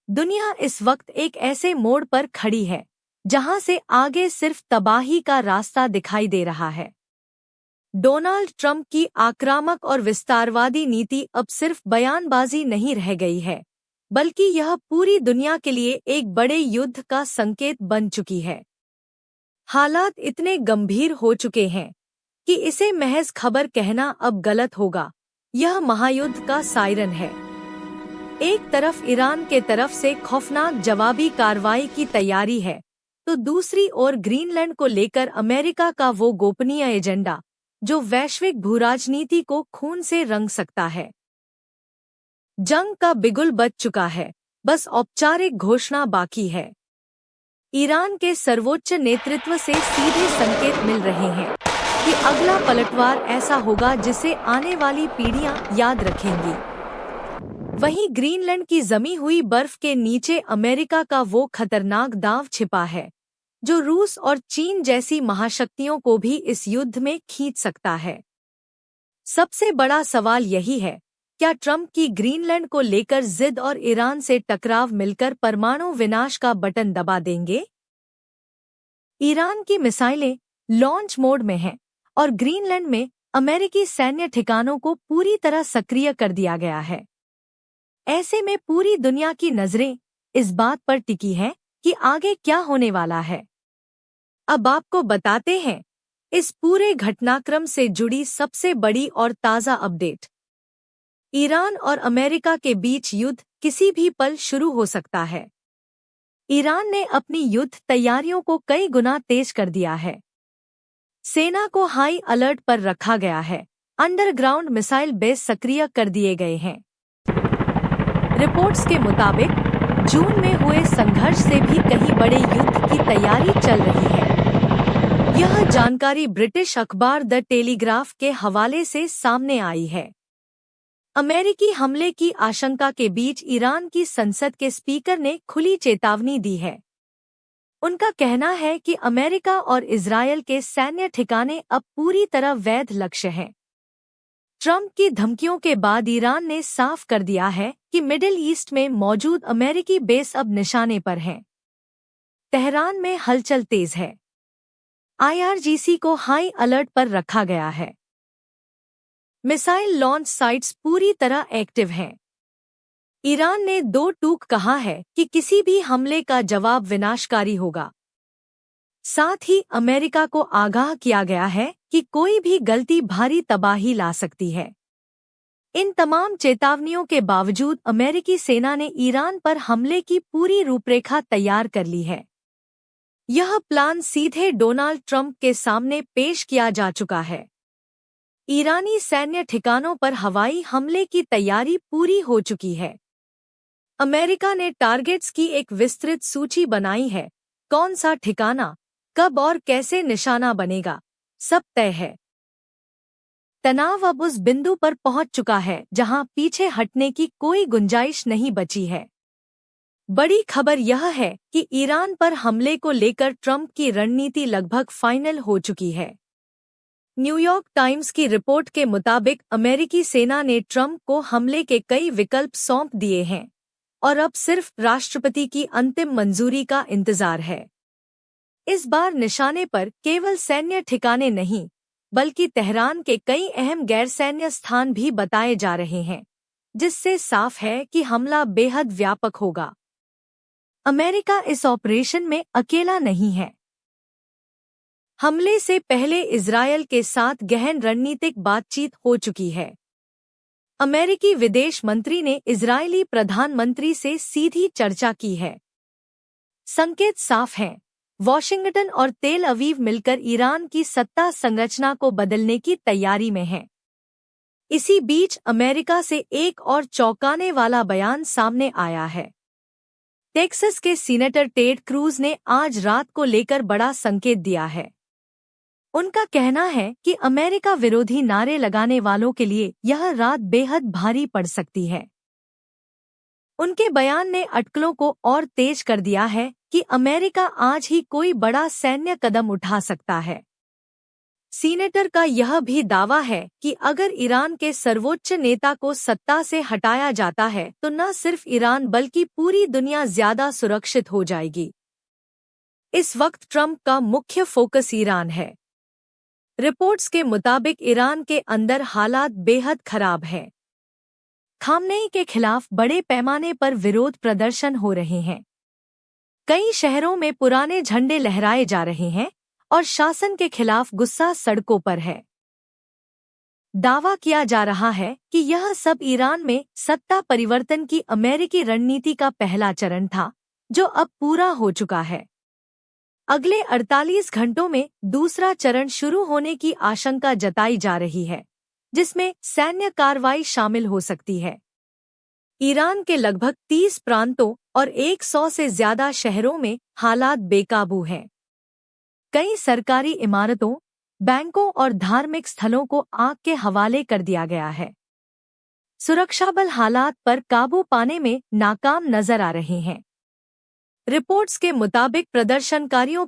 दुनिया इस वक्त एक ऐसे मोड़ पर खड़ी है जहां से आगे सिर्फ तबाही का रास्ता दिखाई दे रहा है। डोनाल्ड ट्रंप की आक्रामक और विस्तारवादी नीति अब सिर्फ बयानबाजी नहीं रह गई है, बल्कि यह पूरी दुनिया के लिए एक बड़े युद्ध का संकेत बन चुकी है। हालात इतने गंभीर हो चुके हैं कि इसे महज खबर कहना अब गलत होगा। यह महायुद्ध का सायरन है। एक तरफ ईरान के तरफ से खौफनाक जवाबी कार्रवाई की तैयारी है, तो दूसरी ओर ग्रीनलैंड को लेकर अमेरिका का वो गोपनीय एजेंडा जो वैश्विक भूराजनीति को खून से रंग सकता है। जंग का बिगुल बज चुका है, बस औपचारिक घोषणा बाकी है। ईरान के सर्वोच्च नेतृत्व से सीधे संकेत मिल रहे हैं कि अगला पलटवार ऐसा होगा जिसे आने वाली पीढ़ियां याद रखेंगी। वहीं ग्रीनलैंड की जमी हुई बर्फ के नीचे अमेरिका का वो खतरनाक दांव छिपा है जो रूस और चीन जैसी महाशक्तियों को भी इस युद्ध में खींच सकता है। सबसे बड़ा सवाल यही है, क्या ट्रंप की ग्रीनलैंड को लेकर जिद और ईरान से टकराव मिलकर परमाणु विनाश का बटन दबा देंगे? ईरान की मिसाइलें लॉन्च मोड में हैं और ग्रीनलैंड में अमेरिकी सैन्य ठिकानों को पूरी तरह सक्रिय कर दिया गया है। ऐसे में पूरी दुनिया की नजरें इस बात पर टिकी हैं कि आगे क्या होने वाला है। अब आपको बताते हैं इस पूरे घटनाक्रम से जुड़ी सबसे बड़ी और ताज़ा अपडेट। ईरान और अमेरिका के बीच युद्ध किसी भी पल शुरू हो सकता है। ईरान ने अपनी युद्ध तैयारियों को कई गुना तेज कर दिया है। सेना को हाई अलर्ट पर रखा गया है। अंडरग्राउंड मिसाइल बेस सक्रिय कर दिए गए हैं। रिपोर्ट्स के मुताबिक जून में हुए संघर्ष से भी कहीं बड़े युद्ध की तैयारी चल रही है। यह जानकारी ब्रिटिश अखबार द टेलीग्राफ के हवाले से सामने आई है। अमेरिकी हमले की आशंका के बीच ईरान की संसद के स्पीकर ने खुली चेतावनी दी है। उनका कहना है कि अमेरिका और इजरायल के सैन्य ठिकाने अब पूरी तरह वैध लक्ष्य हैं। ट्रंप की धमकियों के बाद ईरान ने साफ कर दिया है कि मिडिल ईस्ट में मौजूद अमेरिकी बेस अब निशाने पर हैं। तेहरान में हलचल तेज है। IRGC को हाई अलर्ट पर रखा गया है। मिसाइल लॉन्च साइट्स पूरी तरह एक्टिव हैं। ईरान ने दो टूक कहा है कि किसी भी हमले का जवाब विनाशकारी होगा। साथ ही अमेरिका को आगाह किया गया है कि कोई भी गलती भारी तबाही ला सकती है। इन तमाम चेतावनियों के बावजूद अमेरिकी सेना ने ईरान पर हमले की पूरी रूपरेखा तैयार कर ली है। यह प्लान सीधे डोनाल्ड ट्रंप के सामने पेश किया जा चुका है। ईरानी सैन्य ठिकानों पर हवाई हमले की तैयारी पूरी हो चुकी है। अमेरिका ने टारगेट्स की एक विस्तृत सूची बनाई है। कौन सा ठिकाना, कब और कैसे निशाना बनेगा, सब तय है। तनाव अब उस बिंदु पर पहुंच चुका है जहां पीछे हटने की कोई गुंजाइश नहीं बची है। बड़ी खबर यह है कि ईरान पर हमले को लेकर ट्रंप की रणनीति लगभग फाइनल हो चुकी है। न्यूयॉर्क टाइम्स की रिपोर्ट के मुताबिक अमेरिकी सेना ने ट्रंप को हमले के कई विकल्प सौंप दिए हैं और अब सिर्फ राष्ट्रपति की अंतिम मंजूरी का इंतजार है। इस बार निशाने पर केवल सैन्य ठिकाने नहीं, बल्कि तेहरान के कई अहम गैर सैन्य स्थान भी बताए जा रहे हैं, जिससे साफ है कि हमला बेहद व्यापक होगा। अमेरिका इस ऑपरेशन में अकेला नहीं है। हमले से पहले इजरायल के साथ गहन रणनीतिक बातचीत हो चुकी है। अमेरिकी विदेश मंत्री ने इजरायली प्रधानमंत्री से सीधी चर्चा की है। संकेत साफ हैं, वॉशिंगटन और तेल अवीव मिलकर ईरान की सत्ता संरचना को बदलने की तैयारी में हैं। इसी बीच अमेरिका से एक और चौंकाने वाला बयान सामने आया है। टेक्सास के सीनेटर टेड क्रूज ने आज रात को लेकर बड़ा संकेत दिया है। उनका कहना है कि अमेरिका विरोधी नारे लगाने वालों के लिए यह रात बेहद भारी पड़ सकती है। उनके बयान ने अटकलों को और तेज कर दिया है कि अमेरिका आज ही कोई बड़ा सैन्य कदम उठा सकता है। सीनेटर का यह भी दावा है कि अगर ईरान के सर्वोच्च नेता को सत्ता से हटाया जाता है तो न सिर्फ ईरान बल्कि पूरी दुनिया ज्यादा सुरक्षित हो जाएगी। इस वक्त ट्रंप का मुख्य फोकस ईरान है। रिपोर्ट्स के मुताबिक ईरान के अंदर हालात बेहद खराब हैं। खामनेई के खिलाफ बड़े पैमाने पर विरोध प्रदर्शन हो रहे हैं। कई शहरों में पुराने झंडे लहराए जा रहे हैं और शासन के खिलाफ गुस्सा सड़कों पर है। दावा किया जा रहा है कि यह सब ईरान में सत्ता परिवर्तन की अमेरिकी रणनीति का पहला चरण था, जो अब पूरा हो चुका है। अगले 48 घंटों में दूसरा चरण शुरू होने की आशंका जताई जा रही है, जिसमें सैन्य कार्रवाई शामिल हो सकती है। ईरान के लगभग 30 प्रांतों और 100 से ज्यादा शहरों में हालात बेकाबू हैं। कई सरकारी इमारतों, बैंकों और धार्मिक स्थलों को आग के हवाले कर दिया गया है। सुरक्षा बल हालात पर काबू पाने में नाकाम नजर आ रहे हैं। रिपोर्ट्स के मुताबिक प्रदर्शनकारियों